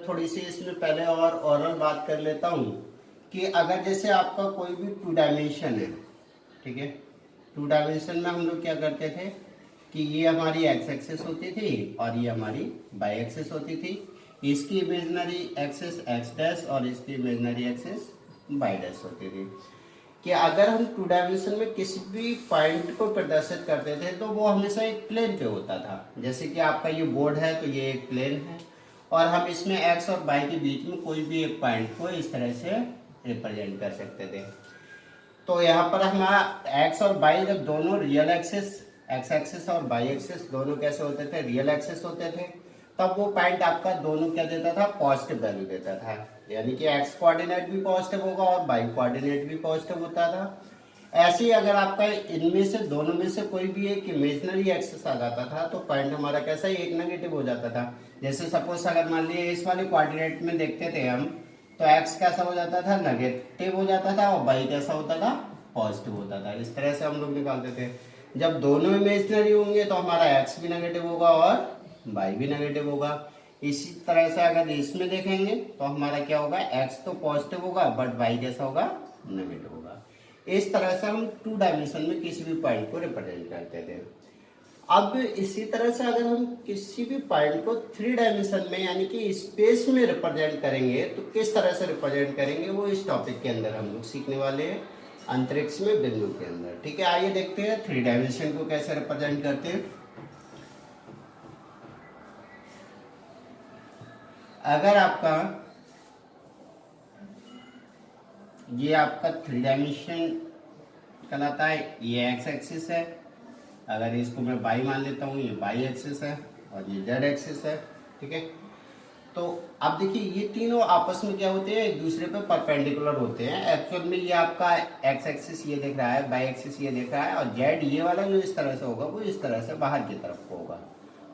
थोड़ी सी इसमें पहले और ओरल बात कर लेता हूँ कि अगर जैसे आपका कोई भी टू डायमेंशन है, ठीक है, टू डायमेंशन में हम लोग क्या करते थे कि ये हमारी एक्स एक्सिस होती थी और ये हमारी वाई एक्सिस होती थी। इसकी इमेजनरी एक्सिस एक्स डैश और इसकी इमेजनरी एक्सिस वाई डैश होती थी। कि अगर हम टू डायमेंशन में किसी भी पॉइंट को प्रदर्शित करते थे तो वो हमेशा एक प्लेन पे होता था। जैसे कि आपका ये बोर्ड है तो ये एक प्लेन है और हम इसमें एक्स और वाई के बीच में कोई भी एक पॉइंट को इस तरह से रिप्रेजेंट कर सकते थे। तो यहाँ पर हमारा एक्स और वाई जब दोनों रियल एक्सिस, एक्स एक्सिस और वाई एक्सिस दोनों कैसे होते थे, रियल एक्सिस होते थे, तब वो पॉइंट आपका दोनों क्या देता था, पॉजिटिव वैल्यू देता था। यानी कि एक्स कोऑर्डिनेट भी पॉजिटिव होगा और वाई कोऑर्डिनेट भी पॉजिटिव होता था। ऐसे ही अगर आपका इनमें से दोनों में से कोई भी एक इमेजनरी एक्सिस आ जाता था तो पॉइंट हमारा कैसा, एक नेगेटिव हो जाता था। जैसे सपोज अगर मान लीजिए इस वाले कोऑर्डिनेट में देखते थे हम, तो एक्स कैसा हो जाता था, नेगेटिव हो जाता था और वाई कैसा होता था, पॉजिटिव होता था। इस तरह से हम लोग निकालते थे। जब दोनों इमेजनरी होंगे तो हमारा एक्स भी नेगेटिव होगा और वाई भी नेगेटिव होगा। इसी तरह से अगर इसमें देखेंगे तो हमारा क्या होगा, एक्स तो पॉजिटिव होगा बट वाई कैसा होगा, नेगेटिव होगा। इस तरह से हम टू डायमेंशन में किसी भी पॉइंट को रिप्रेजेंट करते थे। अब इसी तरह से अगर हम किसी भी पॉइंट को थ्री डायमेंशन में यानी कि स्पेस में रिप्रेजेंट करेंगे तो किस तरह से रिप्रेजेंट करेंगे वो इस टॉपिक के अंदर हम लोग सीखने वाले हैं, अंतरिक्ष में बिंदु के अंदर। ठीक है, आइए देखते हैं थ्री डायमेंशन को कैसे रिप्रेजेंट करते हैं। अगर आपका ये आपका थ्री डायमेंशन कहलाता है, ये एक्स एक्सिस है, अगर इसको मैं वाई मान लेता हूँ, ये वाई एक्सिस है और ये जेड एक्सिस है। ठीक है, तो अब देखिए ये तीनों आपस में क्या होते हैं, एक दूसरे पे परपेंडिकुलर होते हैं। एक्चुअल में ये आपका एक्स एक्सिस ये दिख रहा है, वाई एक्सिस ये दिख रहा है और जेड ये वाला जो इस तरह से होगा वो इस तरह से बाहर की तरफ को होगा।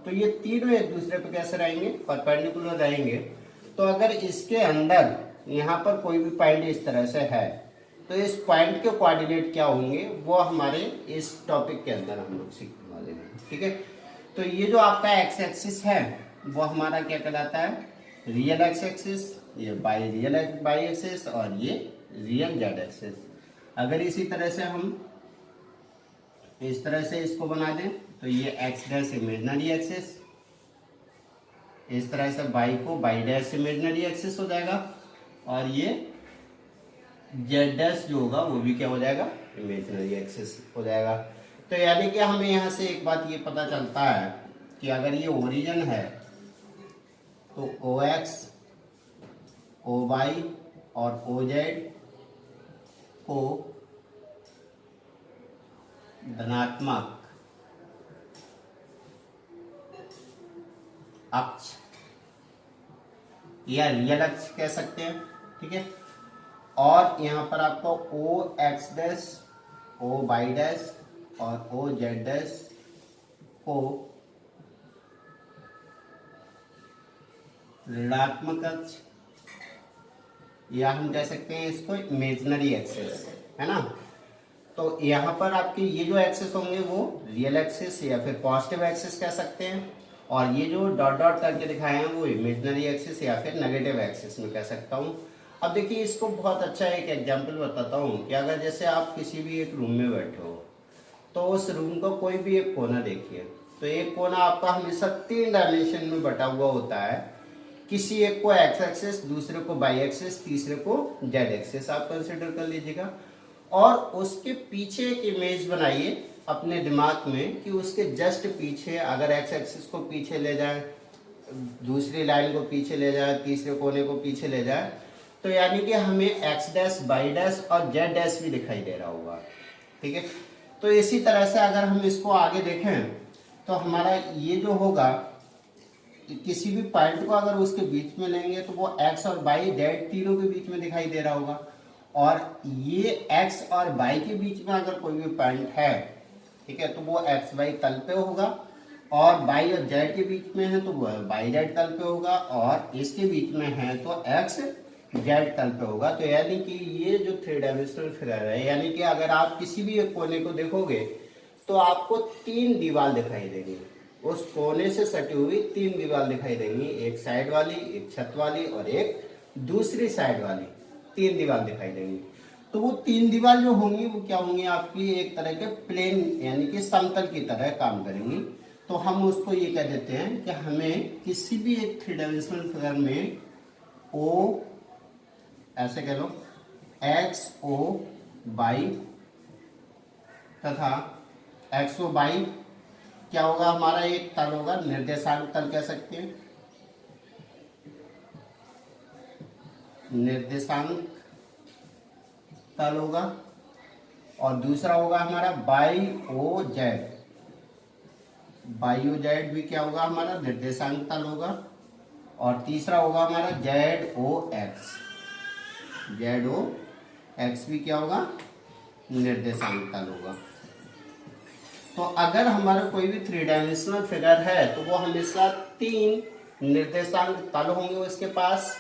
तो ये तीनों एक दूसरे पे कैसे रहेंगे, परपेंडिकुलर रहेंगे। तो अगर इसके अंदर यहाँ पर कोई भी पॉइंट इस तरह से है तो इस पॉइंट के कोऑर्डिनेट क्या होंगे वो हमारे इस टॉपिक के अंदर हम लोग सीखने वाले हैं। ठीक है, तो ये जो आपका एक्स एक्सिस है वो हमारा क्या कहलाता है, रियल एक्स एक्सिस, ये बाई रियल बाई एक्सिस और ये रियल जेड एक्सिस। अगर इसी तरह से हम इस तरह से इसको बना दें तो ये एक्स डैश इमेजनरी एक्सिस, इस तरह से बाई को बाई डैश इमेजनरी एक्सिस हो जाएगा और ये जेड डैश जो होगा वो भी क्या हो जाएगा, इमेजनरी एक्सिस हो जाएगा। तो यानी कि हमें यहाँ से एक बात ये पता चलता है कि अगर ये ओरिजिन है तो ओ एक्स, ओ वाई और ओ जेड को धनात्मक अक्ष या रियल अक्ष कह सकते हैं। ठीक है, और यहाँ पर आपको O X dash, O Y dash और ओ जेड डैश को ऋणात्मक अक्ष या हम कह सकते हैं इसको इमेजनरी एक्सिस, है ना। तो यहाँ पर आपके ये जो एक्सिस होंगे वो रियल एक्सिस या फिर पॉजिटिव एक्सिस कह सकते हैं और ये जो डॉट डॉट करके दिखाए हैं वो इमेजनरी एक्सिस या फिर नेगेटिव एक्सिस में कह सकता हूँ। अब देखिए इसको बहुत अच्छा एक एग्जांपल बताता हूँ कि अगर जैसे आप किसी भी एक रूम में बैठे हो तो उस रूम का कोई भी एक कोना देखिए, तो एक कोना आपका हमेशा तीन डायमेंशन में बटा हुआ होता है। किसी एक को एक्स एक्सिस, दूसरे को वाई एक्सिस, तीसरे को जेड एक्सिस आप कंसिडर कर लीजिएगा और उसके पीछे एक इमेज बनाइए अपने दिमाग में कि उसके जस्ट पीछे अगर एक्स एक्सिस को पीछे ले जाए, दूसरी लाइन को पीछे ले जाए, तीसरे कोने को पीछे ले जाए, तो यानी कि हमें एक्स डैश, वाई डैश और जेड डैश भी दिखाई दे रहा होगा। ठीक है, तो इसी तरह से अगर हम इसको आगे देखें तो हमारा ये जो होगा, किसी भी पॉइंट को अगर उसके बीच में लेंगे तो वो एक्स और वाई जेड तीनों के बीच में दिखाई दे रहा होगा और ये एक्स और वाई के बीच में अगर कोई भी पॉइंट है, ठीक है, तो वो एक्स वाई तल पे होगा और वाई और जेड के बीच में है तो वो वाई जेड तल पे होगा और इसके बीच में है तो एक्स जेड तल पे होगा। तो यानी कि ये जो थ्री डायमेंशनल फिगर है, यानी कि अगर आप किसी भी एक कोने को देखोगे तो आपको तीन दीवार दिखाई देंगी। उस कोने से सटी हुई 3 दीवार दिखाई देंगी, एक साइड वाली, एक छत वाली और एक दूसरी साइड वाली, 3 दीवार दिखाई देंगी। तो वो 3 दीवार जो होंगी वो क्या होंगी, आपकी एक तरह के प्लेन यानी कि समतल की तरह काम करेंगी। तो हम उसको ये कह देते हैं कि हमें किसी भी एक 3 डायमेंशनल फिगर में ओ, ऐसे कह लो, एक्स ओ बाई तथा एक्स ओ बाई क्या होगा, हमारा एक तल होगा, निर्देशांक तल कह सकते हैं, निर्देशांक तल होगा। और दूसरा होगा हमारा Y O Z, Y O Z भी क्या होगा, हमारा निर्देशांक तल होगा। और तीसरा होगा हमारा Z O X, Z O X भी क्या होगा, निर्देशांक तल होगा। तो अगर हमारा कोई भी 3 डायमेंशनल फिगर है तो वो हमेशा 3 निर्देशांक तल होंगे उसके पास,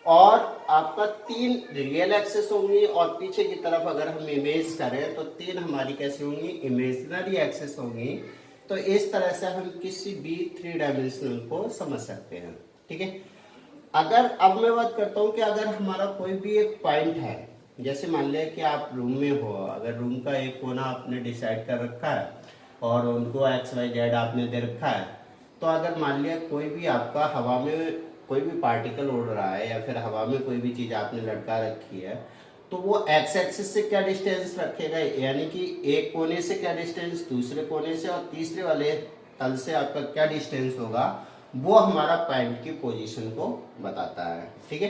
और आपका 3 रियल एक्सिस होंगी, और पीछे की तरफ अगर हम इमेज करें तो 3 हमारी कैसी होंगी, इमेजिनरी एक्सिस होंगी। तो इस तरह से हम किसी भी 3 डायमेंशनल को समझ सकते हैं। ठीक है, अगर अब मैं बात करता हूँ कि अगर हमारा कोई भी एक पॉइंट है, जैसे मान लिया कि आप रूम में हो, अगर रूम का एक कोना आपने डिसाइड कर रखा है और उनको एक्स वाई जेड आपने दे रखा है, तो अगर मान लिया कोई भी आपका हवा में कोई भी पार्टिकल उड़ रहा है या फिर हवा में कोई भी चीज़ आपने लटका रखी है, तो वो एक्स एक्सिस से क्या डिस्टेंस रखेगा, यानी कि एक कोने से क्या डिस्टेंस, दूसरे कोने से और तीसरे वाले तल से आपका क्या डिस्टेंस होगा, वो हमारा पॉइंट की पोजीशन को बताता है। ठीक है,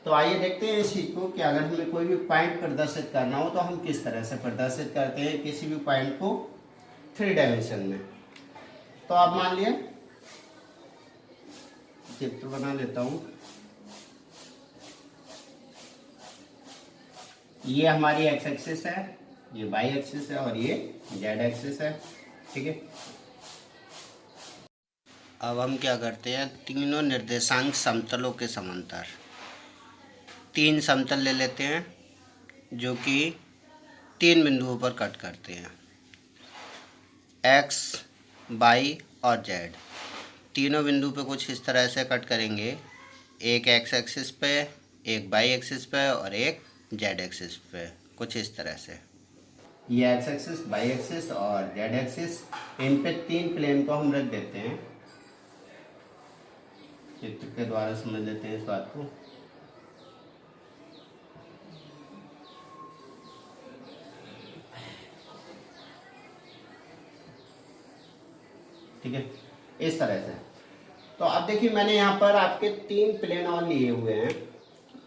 तो आइए देखते हैं इस चीज को कि अगर हमें कोई भी पॉइंट प्रदर्शित करना हो तो हम किस तरह से प्रदर्शित करते हैं किसी भी पॉइंट को 3 डायमेंशन में। तो आप मान लिया चित्र बना लेता हूं, ये हमारी एक्स एक्सिस है, ये वाई एक्सिस है और ये जेड एक्सिस है। ठीक है, अब हम क्या करते हैं, तीनों निर्देशांक समतलों के समांतर 3 समतल ले लेते हैं जो कि 3 बिंदुओं पर कट करते हैं, एक्स, वाई और जेड। तीनों बिंदु पे कुछ इस तरह से कट करेंगे, एक एक्स एक्सिस पे, एक वाई एक्सिस पे और एक जेड एक्सिस पे, कुछ इस तरह से। ये एक्स एक्सिस, वाई एक्सिस और जेड एक्सिस, इन पे 3 प्लेन को हम रख देते हैं। चित्र के द्वारा समझ लेते हैं इस बात को। ठीक है, इस तरह से। तो अब देखिए मैंने यहाँ पर आपके 3 प्लेन और लिए हुए हैं,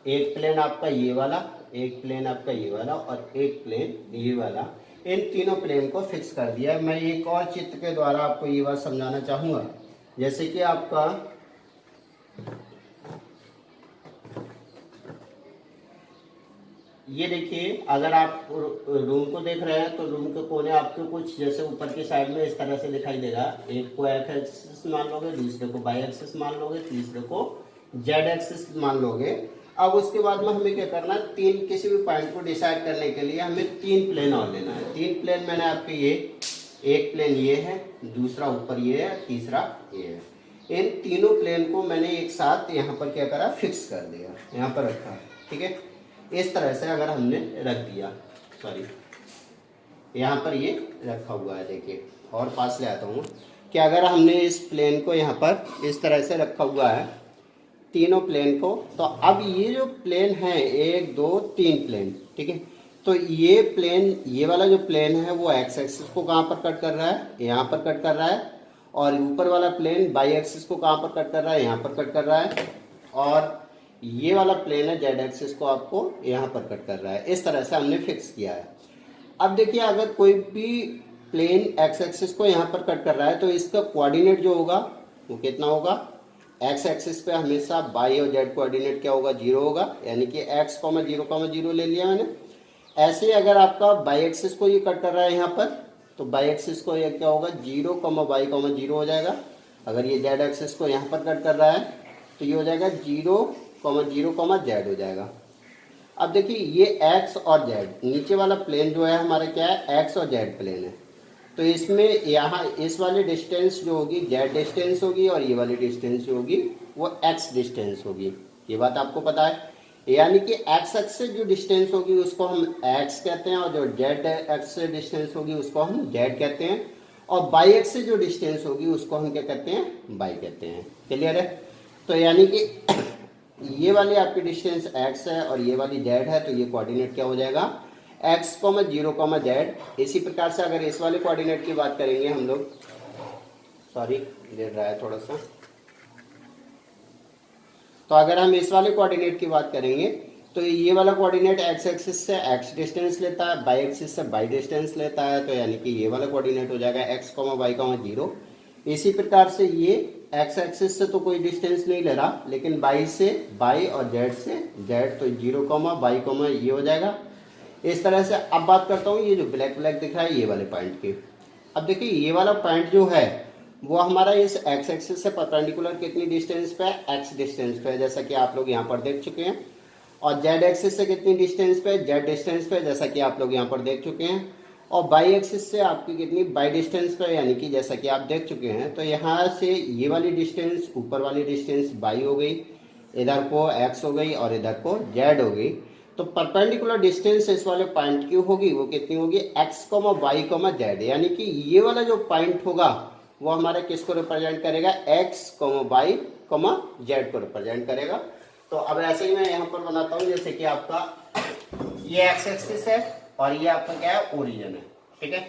एक प्लेन आपका ये वाला, एक प्लेन आपका ये वाला और एक प्लेन ये वाला। इन तीनों प्लेन को फिक्स कर दिया है। मैं एक और चित्र के द्वारा आपको ये बात समझाना चाहूँगा, जैसे कि आपका ये देखिए, अगर आप रूम को देख रहे हैं तो रूम के कोने आपको कुछ जैसे ऊपर की साइड में इस तरह से दिखाई देगा। एक को एक्स एक्सिस मान लोगे, दूसरे को वाई एक्सिस मान लोगे, तीसरे को जेड एक्सिस मान लोगे। अब उसके बाद में हमें क्या करना है, 3 किसी भी पॉइंट को डिसाइड करने के लिए हमें 3 प्लेन और लेना है। 3 प्लेन मैंने आपके ये, एक प्लेन ये है, दूसरा ऊपर ये है, तीसरा ये है। इन तीनों प्लेन को मैंने एक साथ यहाँ पर क्या करा, फिक्स कर दिया, यहाँ पर रखा। ठीक है, इस तरह से अगर हमने रख दिया, सॉरी यहाँ पर ये रखा हुआ है, देखिए और पास ले आता हूँ कि अगर हमने इस प्लेन को यहाँ पर इस तरह से रखा हुआ है, तीनों प्लेन को, तो अब ये जो प्लेन है 1 2 3 प्लेन, ठीक है, तो ये प्लेन, ये वाला जो प्लेन है वो एक्स एक्सिस को कहाँ पर कट कर रहा है, यहाँ पर कट कर रहा है, और ऊपर वाला प्लेन वाई एक्सिस को कहाँ पर कट कर रहा है, यहाँ पर कट कर रहा है, और ये वाला प्लेन है जेड एक्सिस को आपको यहाँ पर कट कर रहा है। इस तरह से हमने फिक्स किया है। अब देखिए, अगर कोई भी प्लेन एक्स एक्सिस को यहाँ पर कट कर रहा है तो इसका कोऑर्डिनेट जो होगा वो कितना होगा, एक्स एक्सिस पे हमेशा वाई और जेड कोऑर्डिनेट क्या होगा, 0 होगा, यानी कि x, 0, 0 ले लिया मैंने। ऐसे अगर आपका वाई एक्सिस को ये कट कर रहा है यहाँ पर, तो वाई एक्सिस को ये क्या होगा, 0, y, 0 हो जाएगा। अगर ये जेड एक्सिस को यहाँ पर कट कर रहा है तो ये हो जाएगा 0, 0, z हो जाएगा। अब देखिए, ये x और z, नीचे वाला प्लेन जो है हमारा क्या है, x और z प्लेन है। तो इसमें यहाँ इस वाली डिस्टेंस जो होगी जेड डिस्टेंस होगी और ये वाली डिस्टेंस जो होगी वो एक्स डिस्टेंस होगी। ये बात आपको पता है। यानी कि एक्स एक्स से जो डिस्टेंस होगी उसको हम एक्स कहते हैं और जो जेड एक्स से डिस्टेंस होगी उसको हम जेड कहते हैं और बाई एक्स से जो डिस्टेंस होगी उसको हम क्या कहते हैं, बाई कहते हैं। क्लियर है। तो यानी कि ये वाली आपकी डिस्टेंस x है और ये वाली z है, तो ये कोऑर्डिनेट क्या हो जाएगा x, 0, z। इसी प्रकार से अगर इस वाले कोऑर्डिनेट की बात करेंगे हम लोग, सॉरी गिर रहा है थोड़ा सा, तो अगर हम इस वाले कोऑर्डिनेट की बात करेंगे तो ये वाला कोऑर्डिनेट x एक्सिस से x डिस्टेंस लेता है, बाई एक्सिस से बाई डिस्टेंस लेता है, तो यानी कि ये वाला कोऑर्डिनेट हो जाएगा x, y, 0। इसी प्रकार से ये x एक्सिस से तो कोई डिस्टेंस नहीं ले रहा, लेकिन बाई से बाई और z से z, तो 0, y, ये हो जाएगा। इस तरह से अब बात करता हूँ ये जो ब्लैक ब्लैक दिख रहा है ये वाले पॉइंट की। अब देखिए ये वाला पॉइंट जो है वो हमारा इस x एक्सिस से परपेंडिकुलर कितनी डिस्टेंस पे है, x डिस्टेंस पे है, जैसा कि आप लोग यहाँ पर देख चुके हैं। और z एक्सिस से कितनी डिस्टेंस पे, z डिस्टेंस पे, जैसा कि आप लोग यहाँ पर देख चुके हैं। और बाई एक्सिस से आपकी कितनी, बाई डिस्टेंस पे, यानी कि जैसा कि आप देख चुके हैं। तो यहाँ से ये वाली डिस्टेंस, ऊपर वाली डिस्टेंस बाई हो गई, इधर को x हो गई और इधर को z हो गई। तो परपेंडिकुलर डिस्टेंस इस वाले पॉइंट की होगी वो कितनी होगी, x, y, z। यानी कि ये वाला जो पॉइंट होगा वो हमारा किसको रिप्रेजेंट करेगा, x, y, z को रिप्रेजेंट करेगा। तो अब ऐसे ही मैं यहाँ पर बनाता हूँ, जैसे कि आपका ये x एक्सिस है और ये आपका क्या है, ओरिजिन है। ठीक है।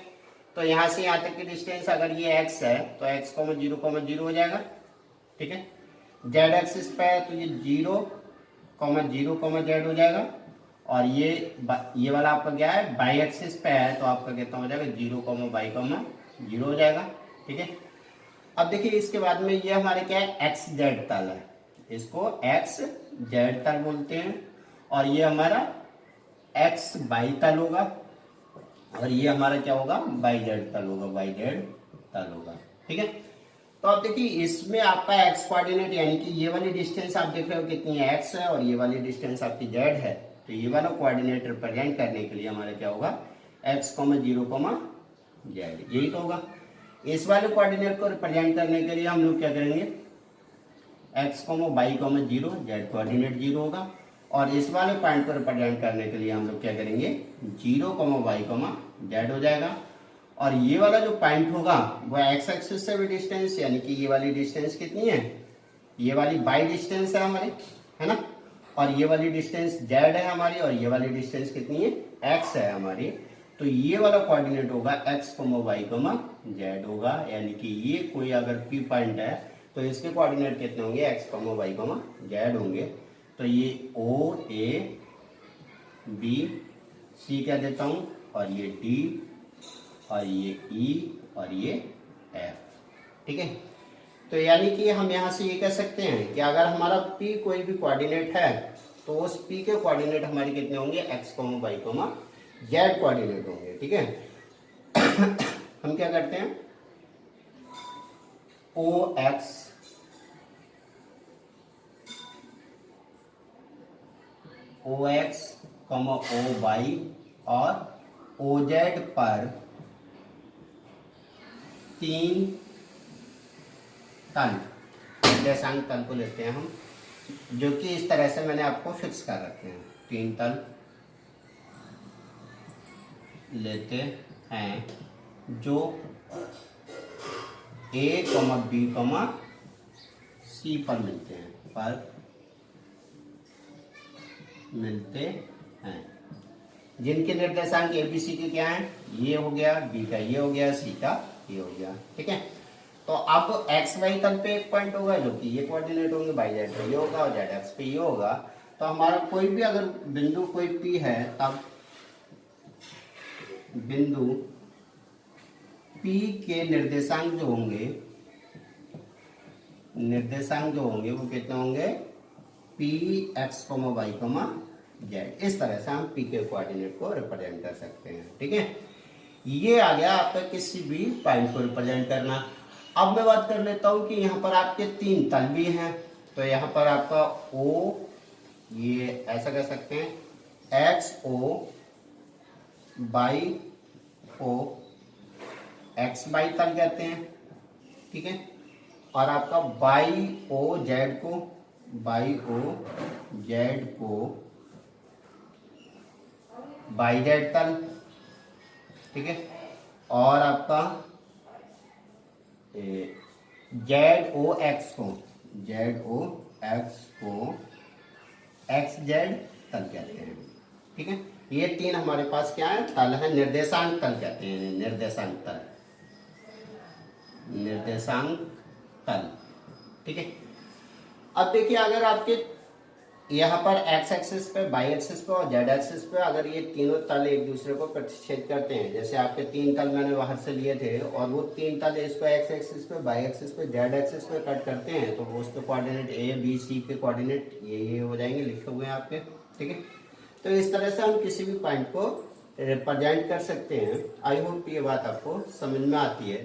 तो यहाँ से यहाँ तक की डिस्टेंस अगर ये x है तो x, 0, 0 हो जाएगा। ठीक है। z एक्सिस पे है तो ये 0, 0, z हो जाएगा। और ये वाला आपका क्या है, बाई एक्सिस पे है तो आपका कितना हो जाएगा, 0, y, 0 हो जाएगा। ठीक है। अब देखिए इसके बाद में ये हमारे क्या है, एक्स जेड तल है, इसको एक्स जेड तल बोलते हैं। और ये हमारा एक्स बाई तल होगा और ये हमारा क्या होगा, बाई जेड तल होगा, बाई जेड तल होगा। ठीक है। तो अब देखिए इसमें आपका एक्स कोऑर्डिनेट यानी कि ये वाली डिस्टेंस आप देख रहे हो कितनी है, एक्स है, और ये वाली डिस्टेंस आपकी जेड है। तो ये वाला कोऑर्डिनेट रिप्रेजेंट करने के लिए हमारा क्या होगा, एक्स, 0, जेड, यही तो होगा। इस वाले कोऑर्डिनेट को रिप्रेजेंट करने के लिए हम लोग क्या करेंगे, x, y, 0, z कोऑर्डिनेट 0 होगा। और इस वाले पॉइंट को रिप्रेजेंट करने के लिए हम लोग क्या करेंगे, 0, y, z हो जाएगा। और ये वाला जो पॉइंट होगा वो x एक्सिस से भी डिस्टेंस, यानी कि ये वाली डिस्टेंस कितनी है, ये वाली बाई डिस्टेंस है हमारी, है ना। और ये वाली डिस्टेंस z है हमारी और ये वाली डिस्टेंस कितनी है, x है हमारी। तो ये वाला कोऑर्डिनेट होगा x, y, z होगा। यानी कि ये कोई अगर P पॉइंट है तो इसके कोऑर्डिनेट कितने होंगे, x, y, z होंगे। तो ये O, A, B, C क्या देता हूँ, और ये D, और ये E, और ये F। ठीक है। तो यानी कि हम यहाँ से ये कह सकते हैं कि अगर हमारा P कोई भी कोऑर्डिनेट है तो उस P के कोऑर्डिनेट हमारे कितने होंगे, x, y, z कोऑर्डिनेट होंगे। ठीक है। हम क्या करते हैं, OX, OY और OZ पर 3 तल, निर्देशांक तल को लेते हैं हम, जो कि इस तरह से मैंने आपको फिक्स कर रखे हैं। 3 तल लेते हैं जो A, B, C पर मिलते हैं, जिनके निर्देशांक ABC के क्या हैं, ये हो गया, B का ये हो गया, C का ये हो गया। ठीक है। तो अब XY तल पे एक पॉइंट होगा जो कि ये कोऑर्डिनेट होंगे, बाई जेड पे ये होगा और जेड एक्स पे ये होगा। तो हमारा कोई भी अगर बिंदु कोई P है तब बिंदु P के निर्देशांक जो होंगे वो कितने होंगे, P, x, y, z। इस तरह से हम P के कोऑर्डिनेट को रिप्रेजेंट कर सकते हैं। ठीक है। ये आ गया आपका किसी भी पॉइंट को रिप्रेजेंट करना। अब मैं बात कर लेता हूं कि यहाँ पर आपके 3 तल भी हैं। तो यहाँ पर आपका O, ये ऐसा कह सकते हैं, XO, YO एक्स वाई तल कहते हैं, ठीक है। और आपका वाई ओ जेड को वाई जेड तल, ठीक है। और आपका जेड ओ एक्स को एक्स जेड तल कहते हैं, ठीक है। ये तीन हमारे पास क्या है, तल है, निर्देशांक तल कहते हैं, निर्देशांक तल, ठीक है। अब देखिए, अगर आपके यहाँ पर एक्स एक्सिस पे, वाई एक्सिस पे और जेड एक्सिस पे अगर ये तीनों तल एक दूसरे को प्रतिच्छेद करते हैं, जैसे आपके तीन तल मैंने बाहर से लिए थे और वो तीन तल इसको एक्स एक्सिस पे, वाई एक्सिस पे, जेड एक्सिस पे कट करते हैं, तो वो उसके कोऑर्डिनेट ए बी सी के कोऑर्डिनेट ये हो जाएंगे, लिखे हुए हैं आपके, ठीक है। तो इस तरह से हम किसी भी पॉइंट को रिप्रेजेंट कर सकते हैं। आई होप ये बात आपको समझ में आती है।